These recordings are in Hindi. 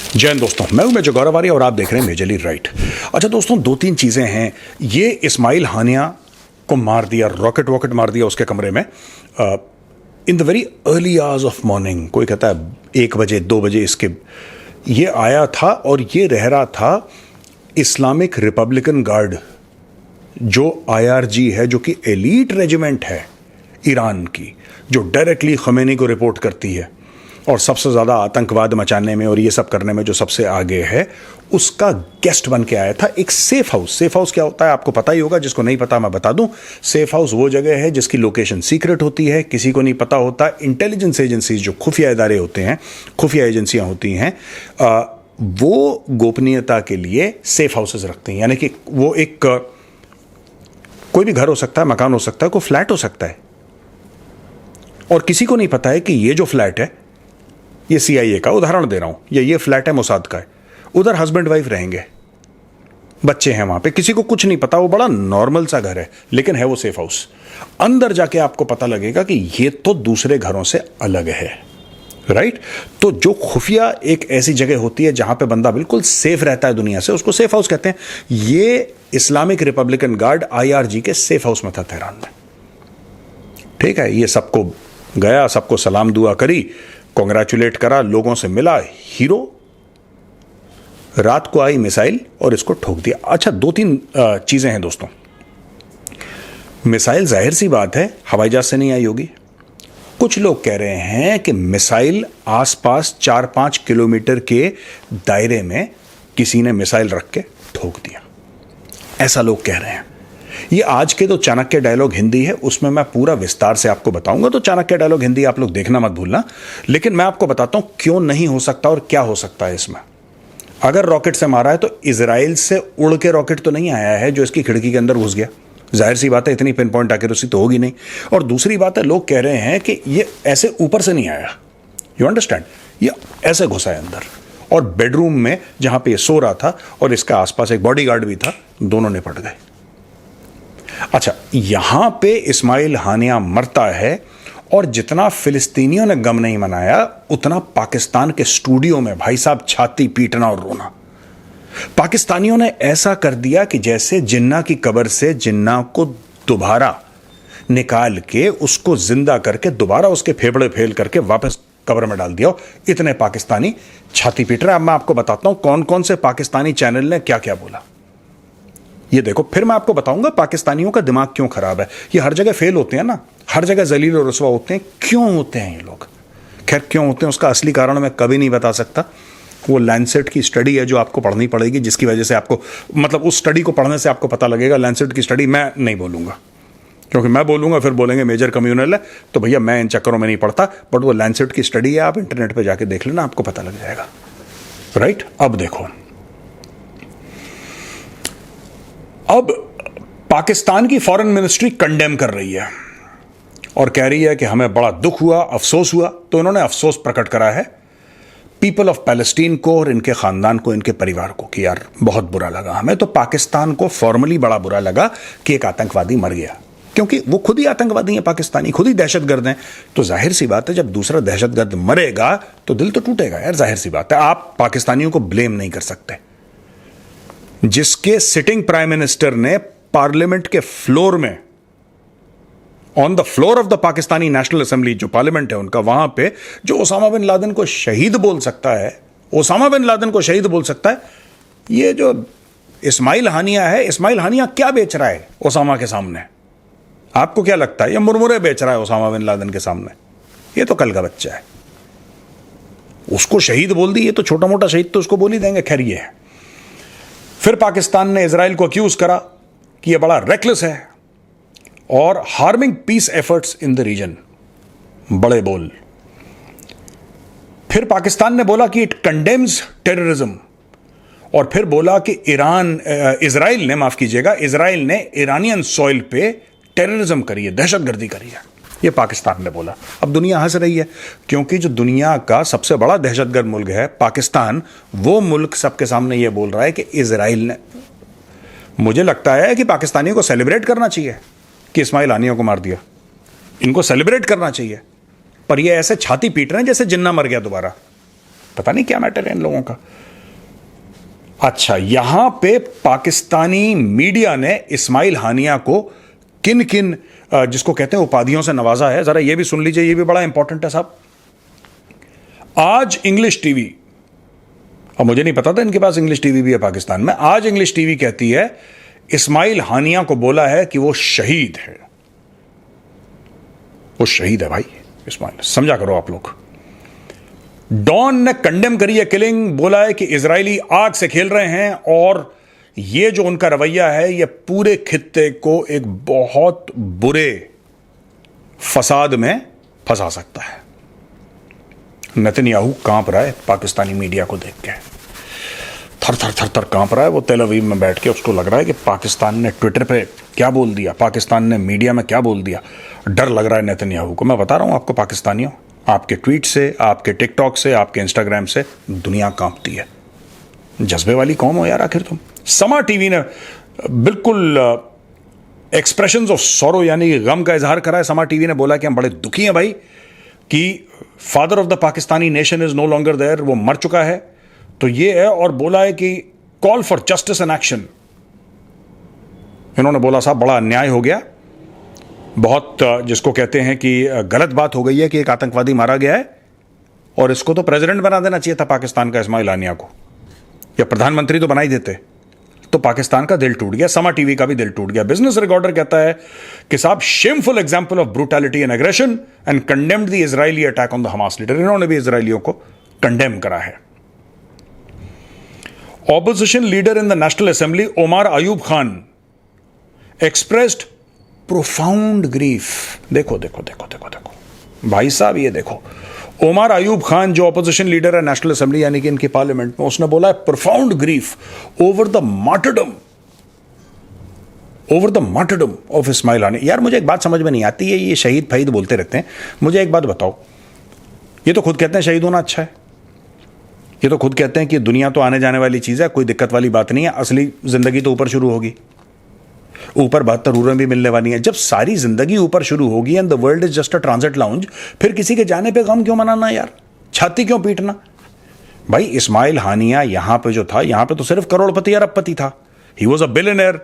जय हिंद दोस्तों, मैं हूं मेजर गौरव आर्य और आप देख रहे हैं मेजरली राइट। अच्छा दोस्तों, दो तीन चीजें हैं। ये इस्माइल हानिया को मार दिया, रॉकेट मार दिया उसके कमरे में in the very early hours of morning. कोई कहता है 1 बजे 2 बजे इसके ये आया था और ये रह रहा था इस्लामिक रिपब्लिकन गार्ड जो IRG है, जो कि एलीट रेजिमेंट है ईरान की, जो डायरेक्टली खमेनी को रिपोर्ट करती है और सबसे ज़्यादा आतंकवाद मचाने में और ये सब करने में जो सबसे आगे है, उसका गेस्ट बन के आया था एक सेफ हाउस। सेफ हाउस क्या होता है आपको पता ही होगा, जिसको नहीं पता मैं बता दूं। सेफ हाउस वो जगह है जिसकी लोकेशन सीक्रेट होती है, किसी को नहीं पता होता। इंटेलिजेंस एजेंसीज जो खुफिया इदारे होते हैं, खुफिया एजेंसियां होती हैं, वो गोपनीयता के लिए सेफ हाउसेज रखती हैं। यानी कि वो एक कोई भी घर हो सकता है, मकान हो सकता है, कोई फ्लैट हो सकता है, और किसी को नहीं पता है कि ये जो फ्लैट है ये CIA का, उदाहरण दे रहा हूं, या ये फ्लैट है मोसाद का है, उधर हस्बैंड वाइफ रहेंगे, बच्चे हैं वहां पे, किसी को कुछ नहीं पता, वो बड़ा नॉर्मल सा घर है, लेकिन है वो सेफ हाउस। अंदर जाके आपको पता लगेगा कि ये तो दूसरे घरों से अलग है, राइट? तो जो खुफिया एक ऐसी जगह होती है जहां पे बंदा बिल्कुल सेफ रहता है दुनिया से, उसको सेफ हाउस कहते हैं। ये इस्लामिक रिपब्लिकन गार्ड IRG के सेफ हाउस में था तेहरान में। ठीक है, ये सबको गया, सबको सलाम दुआ करी, कांग्रेचुलेट करा, लोगों से मिला, हीरो। रात को आई मिसाइल और इसको ठोक दिया। अच्छा, 2-3 चीजें हैं दोस्तों। मिसाइल जाहिर सी बात है हवाई जहाज से नहीं आई होगी। कुछ लोग कह रहे हैं कि मिसाइल आसपास 4-5 किलोमीटर के दायरे में किसी ने मिसाइल रख के ठोक दिया, ऐसा लोग कह रहे हैं। ये आज के तो चाणक्य डायलॉग हिंदी है, उसमें मैं पूरा विस्तार से आपको बताऊंगा, तो चाणक्य डायलॉग हिंदी आप लोग देखना मत भूलना। लेकिन मैं आपको बताता हूं क्यों नहीं हो सकता और क्या हो सकता है इसमें। अगर रॉकेट से मारा है तो इजराइल से उड़ के रॉकेट तो नहीं आया है जो इसकी खिड़की के अंदर घुस गया। जाहिर सी बात है इतनी पिन पॉइंट एक्यूरेसी तो होगी नहीं। और दूसरी बात है, लोग कह रहे हैं कि ये ऐसे ऊपर से नहीं आया, यू अंडरस्टैंड, ये ऐसे घुसा है अंदर, और बेडरूम में जहां पे ये सो रहा था और इसका आसपास एक बॉडीगार्ड भी था, दोनों निपट गए। अच्छा, यहां पे इस्माइल हानिया मरता है, और जितना फिलिस्तीनियों ने गम नहीं मनाया, उतना पाकिस्तान के स्टूडियो में भाई साहब छाती पीटना और रोना। पाकिस्तानियों ने ऐसा कर दिया कि जैसे जिन्ना की कब्र से जिन्ना को दोबारा निकाल के उसको जिंदा करके दोबारा उसके फेफड़े फेल करके वापस कब्र में डाल दिया। इतने पाकिस्तानी छाती पीट रहे। अब मैं आपको बताता हूं कौन कौन से पाकिस्तानी चैनल ने क्या क्या बोला। ये देखो, फिर मैं आपको बताऊंगा पाकिस्तानियों का दिमाग क्यों खराब है। ये हर जगह फेल होते हैं ना, हर जगह जलील और रुसवा होते हैं। क्यों होते हैं ये लोग? खैर, क्यों होते हैं उसका असली कारण मैं कभी नहीं बता सकता। वो लैंसेट की स्टडी है जो आपको पढ़नी पड़ेगी, जिसकी वजह से आपको, मतलब उस स्टडी को पढ़ने से आपको पता लगेगा। लैंसेट की स्टडी मैं नहीं बोलूंगा, क्योंकि मैं बोलूंगा फिर बोलेंगे मेजर कम्युनल है, तो भैया मैं इन चक्करों में नहीं पढ़ता। बट वो लैंसेट की स्टडी है, आप इंटरनेट पर जाके देख लेना, आपको पता लग जाएगा, राइट? अब देखो, अब पाकिस्तान की फॉरेन मिनिस्ट्री कंडेम कर रही है और कह रही है कि हमें बड़ा दुख हुआ, अफसोस हुआ। तो इन्होंने अफसोस प्रकट करा है पीपल ऑफ पैलेस्टीन को और इनके खानदान को, इनके परिवार को, कि यार बहुत बुरा लगा हमें। तो पाकिस्तान को फॉर्मली बड़ा बुरा लगा कि एक आतंकवादी मर गया, क्योंकि वो खुद ही आतंकवादी हैं, पाकिस्तानी खुद ही दहशतगर्द हैं। तो जाहिर सी बात है जब दूसरा दहशतगर्द मरेगा तो दिल तो टूटेगा यार, जाहिर सी बात है। आप पाकिस्तानियों को ब्लेम नहीं कर सकते। जिसके सिटिंग प्राइम मिनिस्टर ने पार्लियामेंट के फ्लोर में, on the floor of the Pakistani national assembly, जो पार्लियामेंट है उनका, वहां पे जो ओसामा बिन लादेन को शहीद बोल सकता है, ओसामा बिन लादेन को शहीद बोल सकता है, ये जो इस्माइल हानिया है, इस्माइल हानिया क्या बेच रहा है ओसामा के सामने? आपको क्या लगता है? ये मुरमुरे बेच रहा है ओसामा बिन लादेन के सामने? ये तो कल का बच्चा है। उसको शहीद बोल दी, ये तो छोटा मोटा शहीद तो उसको बोल ही देंगे। खैर, ये है। फिर पाकिस्तान ने इजराइल को अक्यूज करा कि यह बड़ा रेकलेस है और harming peace efforts in the region, बड़े बोल। फिर पाकिस्तान ने बोला कि इट कंडेम्स टेररिज्म, और फिर बोला कि इजराइल ने, माफ कीजिएगा, इजराइल ने ईरानियन सॉइल पे टेररिज्म करी है, दहशतगर्दी करी है, ये पाकिस्तान ने बोला। अब दुनिया हंस रही है, क्योंकि जो दुनिया का सबसे बड़ा दहशतगर्द मुल्क है पाकिस्तान, वो मुल्क सबके सामने ये बोल रहा है कि इजराइल ने। मुझे लगता है कि पाकिस्तानियों को सेलिब्रेट करना चाहिए कि इस्माइल हानिया को मार दिया, इनको सेलिब्रेट करना चाहिए। पर ये ऐसे छाती पीट रहे हैं जैसे जिन्ना मर गया दोबारा। पता नहीं क्या मैटर है इन लोगों का। अच्छा, यहां पे पाकिस्तानी मीडिया ने इस्माइल हानिया को किन किन जिसको कहते हैं उपाधियों से नवाजा है, जरा ये भी सुन लीजिए, ये भी बड़ा इंपॉर्टेंट है साहब। आज इंग्लिश टीवी, और मुझे नहीं पता था इनके पास इंग्लिश टीवी भी है पाकिस्तान में, आज इंग्लिश टीवी कहती है इस्माइल हानिया को बोला है कि वो शहीद है। वो शहीद है भाई इस्माइल, समझा करो आप लोग। डॉन ने कंडेम करी है किलिंग, बोला है कि इजरायली आग से खेल रहे हैं और ये जो उनका रवैया है ये पूरे खित्ते को एक बहुत बुरे फसाद में फंसा सकता है। नेतन्याहू कांप रहा है पाकिस्तानी मीडिया को देख के, थर थर थर थर कांप रहा है वो तेल अवीव में बैठ के। उसको लग रहा है कि पाकिस्तान ने ट्विटर पे क्या बोल दिया, पाकिस्तान ने मीडिया में क्या बोल दिया। डर लग रहा है नेतन्याहू को। मैं बता रहा हूं आपको पाकिस्तानियों, आपके ट्वीट से, आपके टिकटॉक से, आपके इंस्टाग्राम से दुनिया कांपती है। जज्बे वाली कौम हो यार आखिर तुम। समा टीवी ने बिल्कुल एक्सप्रेशंस ऑफ सॉरो यानी गम का इजहार करा है। समा टीवी ने बोला कि हम बड़े दुखी हैं भाई कि father of the Pakistani nation is no longer there, वो मर चुका है। तो ये है, और बोला है कि call for justice and action. इन्होंने बोला साहब बड़ा अन्याय हो गया, बहुत जिसको कहते हैं कि गलत बात हो गई है कि एक आतंकवादी मारा गया है, और इसको तो प्रेसिडेंट बना देना चाहिए था पाकिस्तान का, इस्माइल हानिया को, या प्रधानमंत्री तो बना ही देते। तो पाकिस्तान का दिल टूट गया, समा टीवी का भी दिल टूट गया। बिजनेस रिकॉर्डर कहता है कि साहब shameful example of brutality and aggression and condemned the Israeli attack on the Hamas leader. इन्होंने भी इजरायलियों को कंडेम करा है। Opposition leader in the national assembly Omar Ayub Khan expressed profound grief. देखो देखो देखो देखो देखो भाई साहब, ये देखो ओमर अयूब खान जो ऑपोजिशन लीडर है नेशनल असेंबली यानी कि इनकी पार्लियामेंट में, उसने बोला है profound grief over the martyrdom of Ismail Haniyeh. यार मुझे एक बात समझ में नहीं आती है, ये शहीद फहीद बोलते रहते हैं। मुझे एक बात बताओ, ये तो खुद कहते हैं शहीद होना अच्छा है, ये तो खुद कहते हैं कि दुनिया तो आने जाने वाली चीज है, कोई दिक्कत वाली बात नहीं है, असली जिंदगी तो ऊपर शुरू होगी, ऊपर 72 रूरें भी मिलने वाली हैं। जब सारी जिंदगी ऊपर शुरू होगी and the world is just a transit lounge, फिर किसी के जाने पे गम क्यों मनाना यार, छाती क्यों पीटना। भाई इस्माइल हानिया यहां पे जो था, यहां पे तो सिर्फ करोड़पति अरबपति था, ही वॉज अ बिलियनर।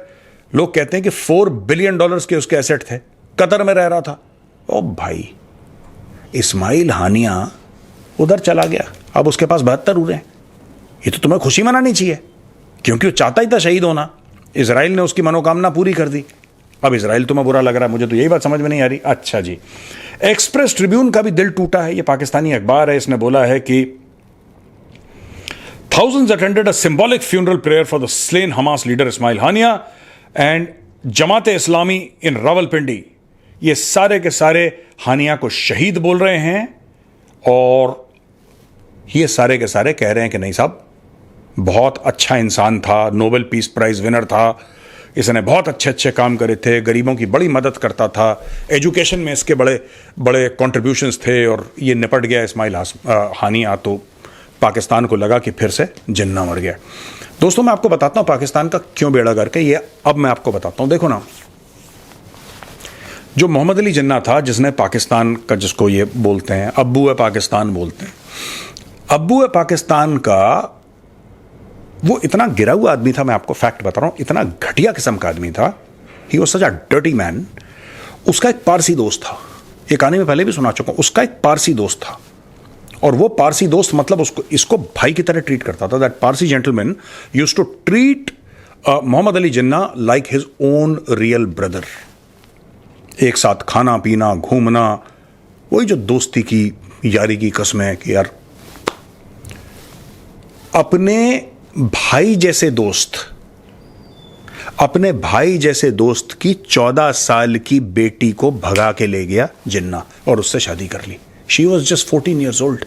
लोग कहते हैं कि $4 बिलियन के उसके एसेट थे, कतर में रह रहा था। ओ भाई इस्माइल हानिया उधर चला गया, अब उसके पास 72 रूरें। ये तो तुम्हें खुशी मनानी चाहिए, क्योंकि वो चाहता ही था शहीद होना। इजराइल ने उसकी मनोकामना पूरी कर दी। अब इजराइल तुम्हें बुरा लग रहा है, मुझे तो यही बात समझ में नहीं आ रही। अच्छा जी, एक्सप्रेस ट्रिब्यून का भी दिल टूटा है, ये पाकिस्तानी अखबार है, इसने बोला है कि thousands attended a symbolic funeral prayer for the slain Hamas leader Ismail Haniya and Jamaat Islami इन रावलपिंडी। ये सारे के सारे हानिया को शहीद बोल रहे हैं, और ये सारे के सारे कह रहे हैं कि नहीं साहब बहुत अच्छा इंसान था, नोबेल पीस प्राइज विनर था, इसने बहुत अच्छे अच्छे काम करे थे, गरीबों की बड़ी मदद करता था, एजुकेशन में इसके बड़े बड़े कॉन्ट्रीब्यूशंस थे, और ये निपट गया इस्माइल हानिया। तो पाकिस्तान को लगा कि फिर से जिन्ना मर गया। दोस्तों मैं आपको बताता हूं पाकिस्तान का क्यों बेड़ा गर्क है, ये अब मैं आपको बताता हूं। देखो ना, जो मोहम्मद अली जिन्ना था, जिसने पाकिस्तान का, जिसको ये बोलते हैं अब्बू है पाकिस्तान बोलते हैं, अब्बू है पाकिस्तान का, वो इतना गिरा हुआ आदमी था, मैं आपको फैक्ट बता रहा हूं, इतना घटिया किस्म का आदमी था। He was such a dirty man. उसका एक पारसी दोस्त था, ये कहानी में पहले भी सुना चुका हूं। उसका एक पारसी दोस्त था, और वो पारसी दोस्त मतलब इसको भाई की तरह ट्रीट करता था। That Parsi gentleman used to treat Mohammad Ali Jinnah like his own real brother. एक साथ खाना पीना, घूमना, वही जो दोस्ती की यारी की कस्में कि यार अपने भाई जैसे दोस्त, अपने भाई जैसे दोस्त की 14 साल की बेटी को भगा के ले गया जिन्ना और उससे शादी कर ली। She was just 14 years old।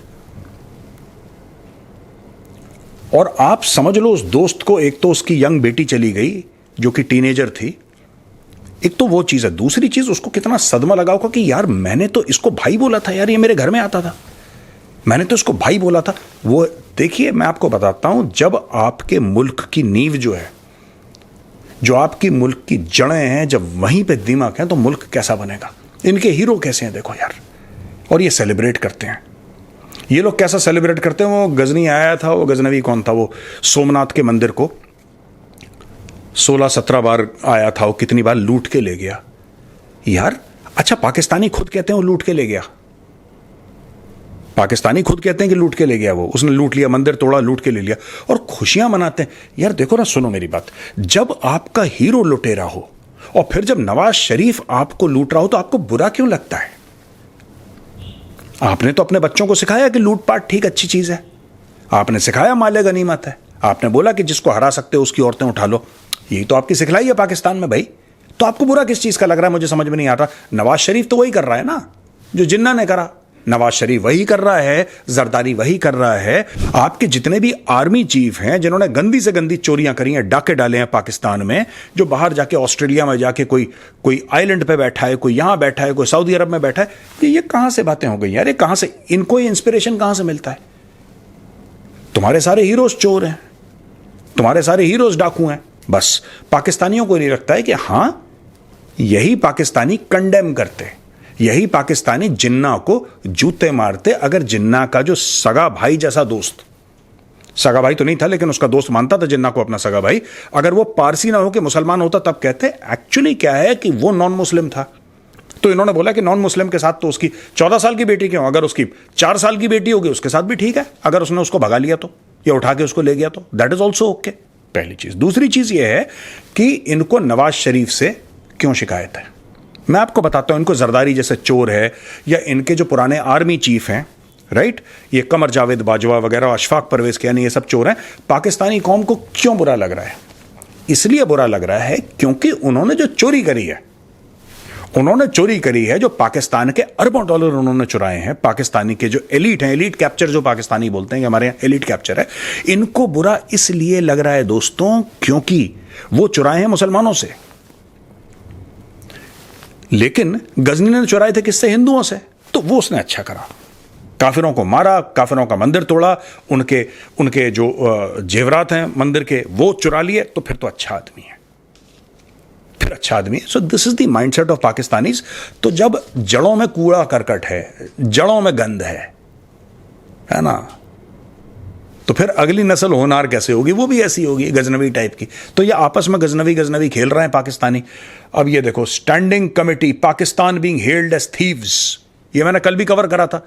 और आप समझ लो उस दोस्त को, एक तो उसकी यंग बेटी चली गई जो कि टीनेजर थी, एक तो वो चीज है, दूसरी चीज उसको कितना सदमा लगा होगा कि यार मैंने तो इसको भाई बोला था, यार ये मेरे घर में आता था, मैंने तो इसको भाई बोला था। वो देखिए मैं आपको बताता हूं, जब आपके मुल्क की नींव जो है, जो आपकी मुल्क की जड़ें हैं, जब वहीं पे दिमाग है, तो मुल्क कैसा बनेगा। इनके हीरो कैसे हैं देखो यार, और ये सेलिब्रेट करते हैं। ये लोग कैसा सेलिब्रेट करते हैं? वो गजनी आया था, वो गजनवी कौन था, वो सोमनाथ के मंदिर को 16-17 बार आया था, वो कितनी बार लूट के ले गया यार। अच्छा, पाकिस्तानी खुद कहते हैं वो लूट के ले गया, पाकिस्तानी खुद कहते हैं कि लूट के ले गया, वो उसने लूट लिया, मंदिर तोड़ा, लूट के ले लिया, और खुशियां मनाते हैं यार। देखो ना, सुनो मेरी बात, जब आपका हीरो लुटेरा हो और फिर जब नवाज शरीफ आपको लूट रहा हो तो आपको बुरा क्यों लगता है? आपने तो अपने बच्चों को सिखाया कि लूटपाट ठीक अच्छी चीज है, आपने सिखाया माले गनीमत है, आपने बोला कि जिसको हरा सकते हो उसकी औरतें उठा लो, यही तो आपकी सिखलाई है पाकिस्तान में भाई। तो आपको बुरा किस चीज का लग रहा है? मुझे समझ में नहीं आ रहा। नवाज शरीफ तो वही कर रहा है ना जो जिन्ना ने करा, नवाज शरीफ वही कर रहा है, जरदारी वही कर रहा है। आपके जितने भी आर्मी चीफ हैं जिन्होंने गंदी से गंदी चोरियां करी हैं, डाके डाले हैं पाकिस्तान में, जो बाहर जाके ऑस्ट्रेलिया में जाके कोई आइलैंड पे बैठा है, कोई यहां बैठा है, कोई सऊदी अरब में बैठा है, ये कहां से बातें हो गई यार? ये कहां से, इनको ये इंस्पिरेशन कहां से मिलता है? तुम्हारे सारे हीरोज चोर हैं, तुम्हारे सारे हीरोज डाकू हैं। बस पाकिस्तानियों को नहीं लगता है कि हां, यही पाकिस्तानी कंडेम करते, यही पाकिस्तानी जिन्ना को जूते मारते। अगर जिन्ना का जो सगा भाई जैसा दोस्त, सगा भाई तो नहीं था लेकिन उसका दोस्त मानता था जिन्ना को अपना सगा भाई, अगर वो पारसी ना हो के मुसलमान होता तब कहते एक्चुअली क्या है कि वो नॉन मुस्लिम था। तो इन्होंने बोला कि नॉन मुस्लिम के साथ तो उसकी 14 साल की बेटी क्यों, अगर उसकी 4 साल की बेटी होगी उसके साथ भी ठीक है, अगर उसने उसको भगा लिया तो, या उठा के उसको ले गया तो दैट इज ऑल्सो ओके। पहली चीज। दूसरी चीज यह है कि इनको नवाज शरीफ से क्यों शिकायत है, मैं आपको बताता हूं। इनको जरदारी जैसे चोर है, या इनके जो पुराने आर्मी चीफ हैं, राइट, ये कमर जावेद बाजवा वगैरह, अशफाक परवेज के, यानी ये सब चोर हैं। पाकिस्तानी कौम को क्यों बुरा लग रहा है? इसलिए बुरा लग रहा है क्योंकि उन्होंने जो चोरी करी है, उन्होंने चोरी करी है जो पाकिस्तान के अरबों डॉलर उन्होंने चुराए हैं। पाकिस्तानी के जो एलीट हैं, एलीट कैप्चर जो पाकिस्तानी बोलते हैं कि हमारे यहां एलीट कैप्चर है, इनको बुरा इसलिए लग रहा है दोस्तों क्योंकि वो चुराए हैं मुसलमानों से। लेकिन गजनी ने चुराए थे किससे? हिंदुओं से। तो वो उसने अच्छा करा, काफिरों को मारा, काफिरों का मंदिर तोड़ा, उनके जो जेवरात हैं मंदिर के वो चुरा लिए, तो फिर तो अच्छा आदमी है, फिर अच्छा आदमी है। So this is the mindset of Pakistanis. तो जब जड़ों में कूड़ा करकट है, जड़ों में गंद है ना, तो फिर अगली नस्ल होनहार कैसे होगी? वो भी ऐसी होगी, गजनवी टाइप की। तो ये आपस में गजनवी खेल रहे हैं पाकिस्तानी। अब ये देखो, standing committee Pakistan being held as thieves, ये मैंने कल भी कवर करा था।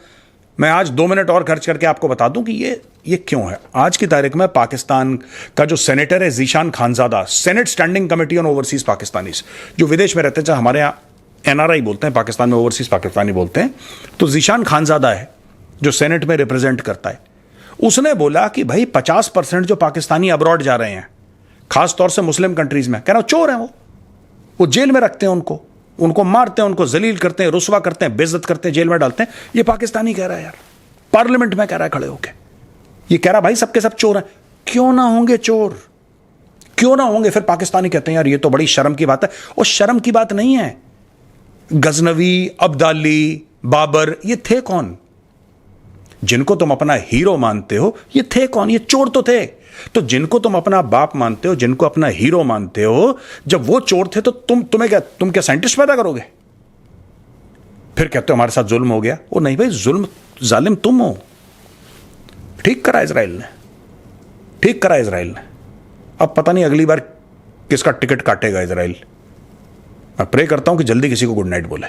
मैं आज 2 मिनट और खर्च करके आपको बता दूं कि ये क्यों है। आज की तारीख में पाकिस्तान का जो सेनेटर है Zeeshan Khanzada, senate standing committee on overseas Pakistanis, जो विदेश में रहते हैं, चाहे हमारे यहाँ NRI बोलते हैं, पाकिस्तान में ओवरसीज पाकिस्तानी बोलते हैं, तो जीशान खानजादा है जो सेनेट में रिप्रेजेंट करता है। उसने बोला कि भाई 50% जो पाकिस्तानी अब्रॉड जा रहे हैं, खासतौर से मुस्लिम कंट्रीज में, कह रहा चोर हैं, वो जेल में रखते हैं, उनको मारते हैं, उनको जलील करते हैं, रुसवा करते हैं, बेइज्जत करते हैं, जेल में डालते हैं। ये पाकिस्तानी कह रहा है यार, पार्लियामेंट में कह रहा है खड़े होके, ये कह रहा भाई सबके सब चोर हैं। क्यों ना होंगे चोर, क्यों ना होंगे? फिर पाकिस्तानी कहते हैं यार ये तो बड़ी शर्म की बात है। और शर्म की बात नहीं है। गजनवी, अब्दाली, बाबर, ये थे कौन? जिनको तुम अपना हीरो मानते हो, ये थे कौन? ये चोर तो थे। तो जिनको तुम अपना बाप मानते हो, जिनको अपना हीरो मानते हो, जब वो चोर थे तो तुम क्या साइंटिस्ट पैदा करोगे? फिर कहते हो हमारे साथ जुल्म हो गया। वो नहीं भाई, जुल्म जालिम तुम हो। ठीक करा इजराइल ने, ठीक करा इजराइल ने। अब पता नहीं अगली बार किसका टिकट काटेगा इजराइल। मैं प्रे करता हूं कि जल्दी किसी को गुड नाइट बोले।